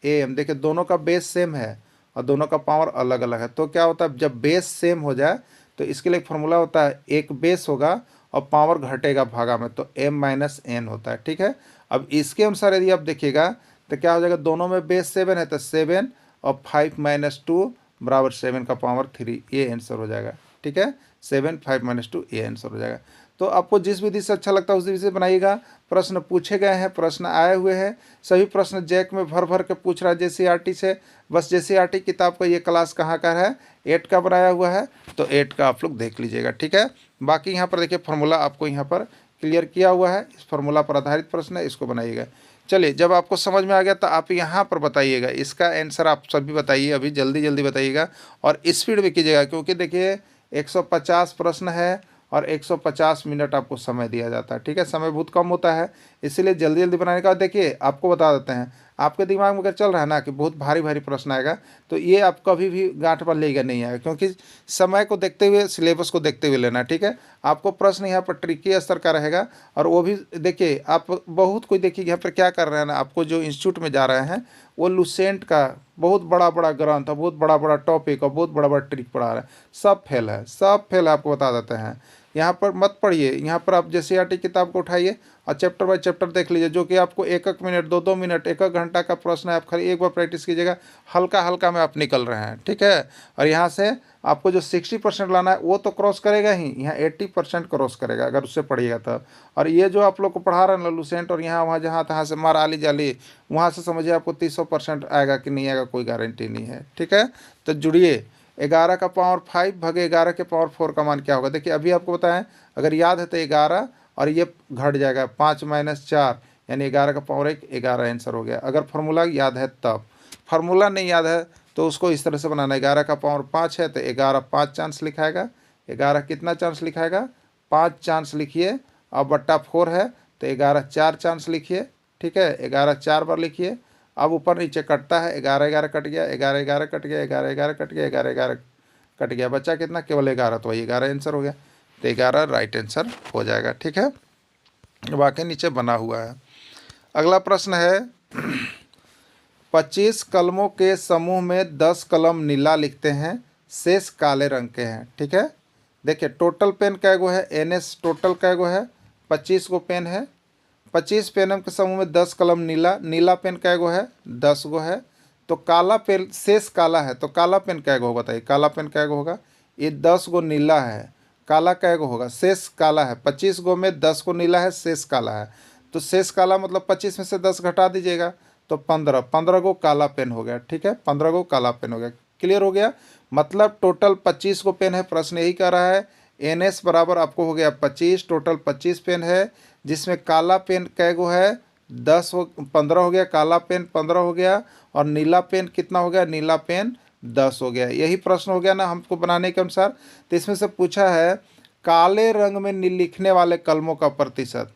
ए एम देखिए दोनों का बेस सेम है और दोनों का पावर अलग अलग है, तो क्या होता है जब बेस सेम हो जाए तो इसके लिए एक फार्मूला होता है, एक बेस होगा और पावर घटेगा भागा में, तो m-n होता है, ठीक है। अब इसके अनुसार यदि आप देखिएगा तो क्या हो जाएगा, दोनों में बेस 7 है तो 7 और 5 - 2 बराबर 7 का पावर 3, ये आंसर हो जाएगा, ठीक है। 7 5 - 2 ये आंसर हो जाएगा। तो आपको जिस विधि से अच्छा लगता है उस विधि से बनाइएगा। प्रश्न पूछे गए हैं, प्रश्न आए हुए हैं, सभी प्रश्न जैक में भर भर के पूछ रहा है जेसीईआरटी से। बस जेसीईआरटी किताब का ये क्लास कहाँ का है, 8 का बनाया हुआ है, तो 8 का आप लोग देख लीजिएगा, ठीक है। बाकी यहाँ पर देखिए फार्मूला आपको यहाँ पर क्लियर किया हुआ है, इस फार्मूला पर आधारित प्रश्न है, इसको बनाइएगा। चलिए जब आपको समझ में आ गया तो आप यहाँ पर बताइएगा, इसका आंसर आप सभी बताइए, अभी जल्दी जल्दी बताइएगा और स्पीड में कीजिएगा, क्योंकि देखिए 150 प्रश्न है और 150 मिनट आपको समय दिया जाता है, ठीक है। समय बहुत कम होता है, इसीलिए जल्दी जल्दी बनाने का। देखिए आपको बता देते हैं, आपके दिमाग में अगर चल रहा है ना कि बहुत भारी भारी प्रश्न आएगा तो ये आप कभी भी गांठ पर लेगा नहीं आएगा, क्योंकि समय को देखते हुए, सिलेबस को देखते हुए लेना, ठीक है। आपको प्रश्न यहाँ पर ट्रिकी स्तर का रहेगा और वो भी देखिए आप बहुत कोई देखिए यहाँ पर क्या कर रहे हैं ना, आपको जो इंस्टीट्यूट में जा रहे हैं वो लुसेंट का बहुत बड़ा बड़ा ग्रंथ और बहुत बड़ा बड़ा टॉपिक और बहुत बड़ा बड़ा ट्रिक पढ़ा रहे हैं, सब फेल है, सब फेल है, आपको बता देते हैं। यहाँ पर मत पढ़िए, यहाँ पर आप जेसीईआरटी किताब को उठाइए और चैप्टर बाय चैप्टर देख लीजिए, जो कि आपको 1-1 मिनट 2-2 मिनट 1-1 घंटा का प्रश्न है। आप खाली एक बार प्रैक्टिस कीजिएगा, हल्का हल्का में आप निकल रहे हैं, ठीक है। और यहाँ से आपको जो 60% लाना है वो तो क्रॉस करेगा ही, यहाँ 80% क्रॉस करेगा अगर उससे पढ़िएगा तब। और ये जो आप लोग को पढ़ा रहे हैं लुसेंट और यहाँ वहाँ जहाँ तहाँ से मार आली जाली, वहाँ से समझिए आपको 300% आएगा कि नहीं आएगा, कोई गारंटी नहीं है, ठीक है। तो जुड़िए। 11 का पावर 5 भागे 11 के पावर 4 का मान क्या होगा। देखिए अभी आपको बताएं, अगर याद है तो 11 और ये घट जाएगा 5 - 4 यानी 11 का पावर 1, 11 आंसर हो गया। अगर फार्मूला याद है तब, फार्मूला नहीं याद है तो उसको इस तरह से बनाना है। 11 का पावर 5 है तो 11 5 चांस लिखाएगा। 11 कितना चांस लिखाएगा, 5 चांस लिखिए और बट्टा 4 है तो 11 4 चांस लिखिए, ठीक है। 11 4 बार लिखिए। अब ऊपर नीचे कटता है, 11 11 कट गया, 11 11 कट गया, 11 11 कट गया, 11 11 कट गया, बच्चा कितना, केवल 11, तो वही 11 आंसर हो गया। तो 11 राइट आंसर हो जाएगा, ठीक है। बाकी नीचे बना हुआ है। अगला प्रश्न है 25 कलमों के समूह में 10 कलम नीला लिखते हैं, शेष काले रंग के हैं, ठीक है। देखिए टोटल पेन कै गो है, NS टोटल कै गो है, 25 गो पेन है। 25 पेनों के समूह में 10 कलम नीला, नीला पेन कै गो है, 10 गो है। तो काला पेन, शेष काला है, तो काला पेन कै गो बताइए, काला पेन कै गो होगा, ये 10 गो नीला है, काला कै गो होगा, शेष काला है। 25 गो में 10 गो नीला है, शेष काला है, तो शेष काला मतलब 25 में से 10 घटा दीजिएगा तो 15 गो काला पेन हो गया, ठीक है। 15 गो काला पेन हो गया, क्लियर हो गया। मतलब टोटल 25 गो पेन है, प्रश्न यही कह रहा है। NS बराबर आपको हो गया 25, टोटल 25 पेन है, जिसमें काला पेन कै गो है, 15 हो गया, काला पेन 15 हो गया और नीला पेन कितना हो गया, नीला पेन 10 हो गया। यही प्रश्न हो गया ना हमको बनाने के अनुसार। तो इसमें से पूछा है काले रंग में लिखने वाले कलमों का प्रतिशत,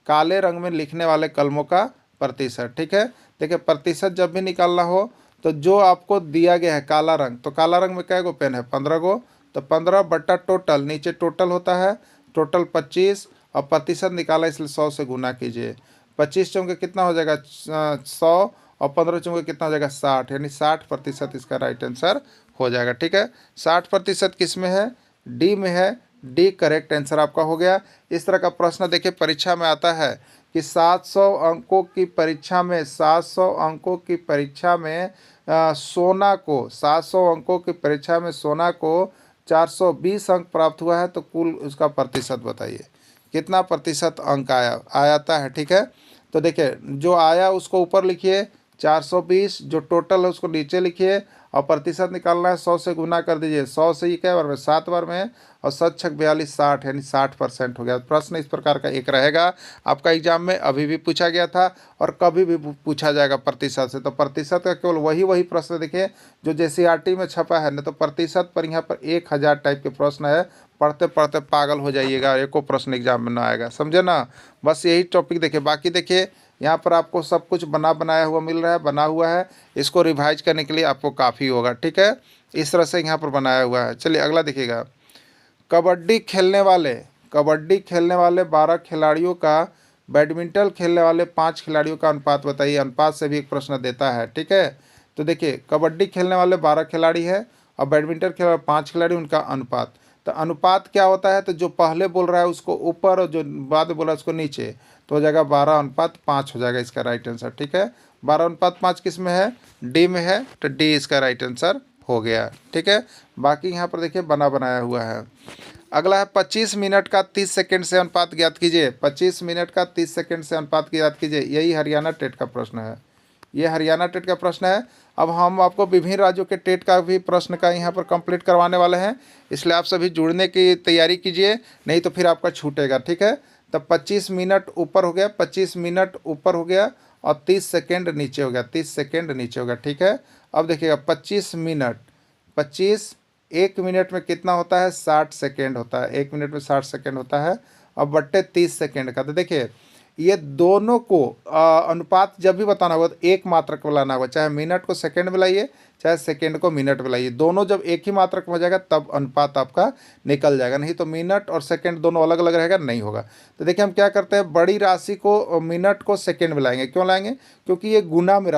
काले रंग में लिखने वाले कलमों का प्रतिशत। ठीक है, देखिए प्रतिशत जब भी निकालना हो तो जो आपको दिया गया है काला रंग, तो काला रंग में कै गो पेन है, 15 गो, तो 15 बट्टा टोटल, नीचे टोटल होता है, टोटल 25, और प्रतिशत निकाला इसलिए 100 से गुना कीजिए। 25 चौके कितना हो जाएगा 100, और 15 चौके कितना हो जाएगा 60, यानी 60% इसका राइट आंसर हो जाएगा। ठीक है, 60% किस में है, डी में है, डी करेक्ट आंसर आपका हो गया। इस तरह का प्रश्न देखिए परीक्षा में आता है कि 700 अंकों की परीक्षा में, 700 अंकों की परीक्षा में सोना को, 700 अंकों की परीक्षा में सोना को 420 अंक प्राप्त हुआ है, तो कुल उसका प्रतिशत बताइए कितना प्रतिशत अंक आता है। ठीक है, तो देखिए जो आया उसको ऊपर लिखिए, 420, जो टोटल है उसको नीचे लिखिए, और प्रतिशत निकालना है, 100 से गुना कर दीजिए, 100 से ही क्या बार में 7 बार में, और 7 छक 42 60, यानी 60% हो गया। प्रश्न इस प्रकार का एक रहेगा आपका एग्जाम में, अभी भी पूछा गया था और कभी भी पूछा जाएगा प्रतिशत से। तो प्रतिशत का केवल वही प्रश्न देखिए जो JCRT में छपा है, नहीं तो प्रतिशत पर यहाँ पर 1000 टाइप के प्रश्न है, पढ़ते पढ़ते पागल हो जाइएगा, एको प्रश्न एग्जाम में ना आएगा, समझे ना। बस यही टॉपिक देखिए, बाकी देखिए यहाँ पर आपको सब कुछ बनाया हुआ मिल रहा है, बना हुआ है, इसको रिवाइज करने के लिए आपको काफ़ी होगा। ठीक है, इस तरह से यहाँ पर बनाया हुआ है। चलिए अगला देखिएगा, कबड्डी खेलने वाले 12 खिलाड़ियों का बैडमिंटन खेलने वाले 5 खिलाड़ियों का अनुपात बताइए। अनुपात से भी एक प्रश्न देता है। ठीक है, तो देखिए कबड्डी खेलने वाले 12 खिलाड़ी है और बैडमिंटन खेलने वाले 5 खिलाड़ी, उनका अनुपात, तो अनुपात क्या होता है, तो जो पहले बोल रहा है उसको ऊपर और जो बाद में बोला उसको नीचे, तो हो जाएगा 12:5 हो जाएगा इसका राइट आंसर। ठीक है, 12:5 किस में है, डी में है, तो डी इसका राइट आंसर हो गया। ठीक है, बाकी यहाँ पर देखिए बनाया हुआ है। अगला है 25 मिनट का 30 सेकंड से अनुपात ज्ञात कीजिए। 25 मिनट का 30 सेकंड से अनुपात ज्ञात कीजिए, यही हरियाणा टेट का प्रश्न है, ये हरियाणा टेट का प्रश्न है। अब हम आपको विभिन्न राज्यों के टेट का भी प्रश्न का यहाँ पर कंप्लीट करवाने वाले हैं, इसलिए आप सभी जुड़ने की तैयारी कीजिए, नहीं तो फिर आपका छूटेगा। ठीक है, तब 25 मिनट ऊपर हो गया, 25 मिनट ऊपर हो गया, और 30 सेकेंड नीचे हो गया, 30 सेकेंड नीचे हो गया। ठीक है, अब देखिएगा 25 मिनट, 25, 1 मिनट में कितना होता है, 60 सेकेंड होता है, 1 मिनट में 60 सेकेंड होता है, अब बट्टे 30 सेकेंड का। तो देखिए ये दोनों को अनुपात जब भी बताना होगा तो एक मात्रक में लाना होगा, चाहे मिनट को सेकंड में लाइए, चाहे सेकंड को मिनट में लाइए, दोनों जब एक ही मात्रक में हो जाएगा तब अनुपात आपका निकल जाएगा, नहीं तो मिनट और सेकंड दोनों अलग अलग रहेगा, नहीं होगा। तो देखिए हम क्या करते हैं, बड़ी राशि को मिनट को सेकंड में लाएंगे, क्यों लाएंगे, क्योंकि ये गुना में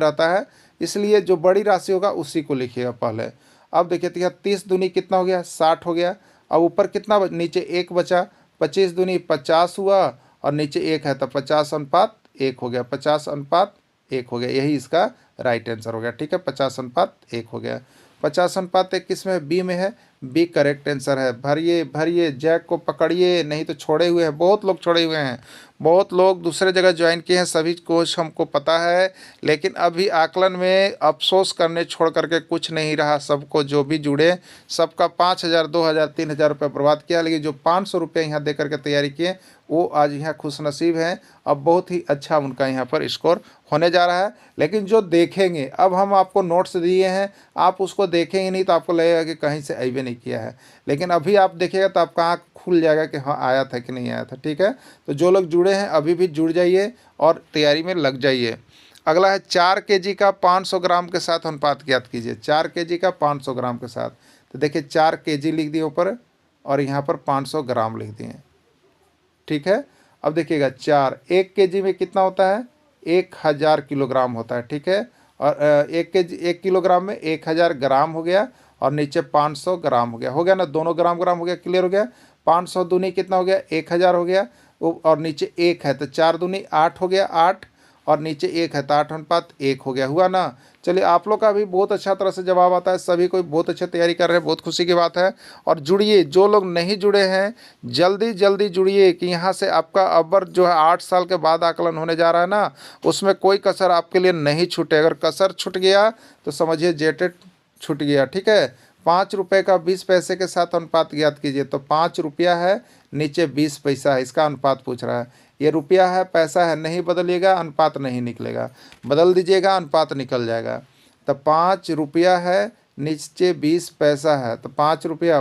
रहता है, इसलिए जो बड़ी राशि होगा उसी को लिखिएगा पहले। अब देखिए तो 30 दूनी कितना हो गया, 60 हो गया, अब ऊपर कितना नीचे 1 बचा, 25 दूनी 50 हुआ, और नीचे 1 है तो 50:1 हो गया, 50:1 हो गया, यही इसका राइट आंसर हो गया। ठीक है, 50:1 हो गया। 50:1 किस में है, बी में है, बी करेक्ट आंसर है। भरिए जैक को पकड़िए, नहीं तो छोड़े हुए हैं, बहुत लोग छोड़े हुए हैं, बहुत लोग दूसरे जगह ज्वाइन किए हैं, सभी कोच हमको पता है, लेकिन अभी आकलन में अफसोस करने छोड़ करके कुछ नहीं रहा। सबको जो भी जुड़े सबका 5,000 2,000 3,000 रुपये बर्बाद किया, लेकिन जो 500 रुपये यहाँ दे करके तैयारी किए वो आज यहाँ खुशनसीब हैं। अब बहुत ही अच्छा उनका यहाँ पर स्कोर होने जा रहा है। लेकिन जो देखेंगे, अब हम आपको नोट्स दिए हैं, आप उसको देखेंगे नहीं तो आपको लगेगा कि कहीं से अइबे नहीं किया है, लेकिन अभी आप देखिएगा तो आपका आँख खुल जाएगा कि हाँ आया था कि नहीं आया था। ठीक है, तो जो लोग जुड़े हैं अभी भी जुड़ जाइए और तैयारी में लग जाइए। अगला है 4 kg का 500 ग्राम के साथ अनुपात ज्ञात कीजिए। 4 kg का 500 ग्राम के साथ, तो देखिए 4 kg लिख दिए ऊपर और यहाँ पर 500 ग्राम लिख दिए। ठीक है, अब देखिएगा 1 kg में कितना होता है, 1000 किलोग्राम होता है। ठीक है, और 1 किलोग्राम में 1000 ग्राम हो गया, और नीचे 500 ग्राम हो गया ना, दोनों ग्राम हो गया, क्लियर हो गया। 500 दूनी कितना हो गया, 1000 हो गया, और नीचे 1 है तो 4 दूनी 8 हो गया, 8, और नीचे 1 है तो 8:1 हो गया, हुआ ना। चलिए आप लोग का भी बहुत अच्छा तरह से जवाब आता है, सभी कोई बहुत अच्छी तैयारी कर रहे हैं, बहुत खुशी की बात है। और जुड़िए, जो लोग नहीं जुड़े हैं जल्दी जुड़िए, कि यहाँ से आपका अबर जो है 8 साल के बाद आकलन होने जा रहा है ना, उसमें कोई कसर आपके लिए नहीं छूटे। अगर कसर छूट गया तो समझिए जेटेट छूट गया। ठीक है, 5 रुपये का 20 पैसे के साथ अनुपात ज्ञात कीजिए। तो 5 रुपया है, नीचे 20 पैसा है, इसका अनुपात पूछ रहा है। ये रुपया है, पैसा है, नहीं बदलिएगा अनुपात नहीं निकलेगा, बदल दीजिएगा अनुपात निकल जाएगा। तो 5 रुपया है, नीचे 20 पैसा है, तो 5 रुपया,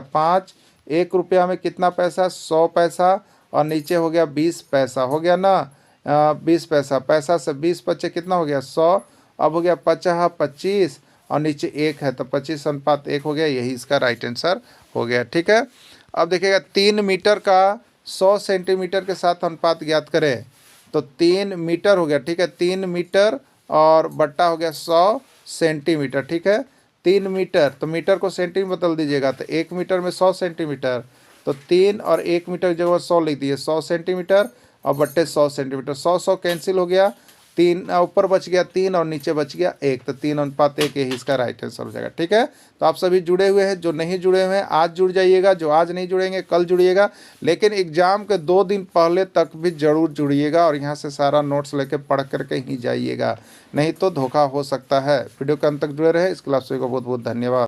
1 रुपया में कितना पैसा, 100 पैसा, और नीचे हो गया 20 पैसा, हो गया ना। 20 पैसा, पैसा से 20 पच्चे कितना हो गया 100, अब हो गया 50 25 और नीचे 1 है तो 25:1 हो गया, यही इसका राइट आंसर हो गया। ठीक है, अब देखिएगा 3 मीटर का 100 सेंटीमीटर के साथ अनुपात ज्ञात करें, तो 3 मीटर हो गया। ठीक है, 3 मीटर और बट्टा हो गया 100 सेंटीमीटर। ठीक है, 3 मीटर तो मीटर को सेंटीमीटर बदल दीजिएगा, तो 1 मीटर में 100 सेंटीमीटर, तो 3 और 1 मीटर की जगह 100 लिख दिए, 100 सेंटीमीटर और बट्टे 100 सेंटीमीटर, 100 कैंसिल हो गया, 3 ऊपर बच गया 3 और नीचे बच गया 1, तो 3:1 यही इसका राइट आंसर हो जाएगा। ठीक है, तो आप सभी जुड़े हुए हैं, जो नहीं जुड़े हुए हैं आज जुड़ जाइएगा, जो आज नहीं जुड़ेंगे कल जुड़िएगा, लेकिन एग्जाम के 2 दिन पहले तक भी जरूर जुड़िएगा और यहाँ से सारा नोट्स लेके पढ़ करके ही जाइएगा, नहीं तो धोखा हो सकता है। वीडियो के अंत तक जुड़े रहे, इसके लिए आप सभी को बहुत बहुत धन्यवाद।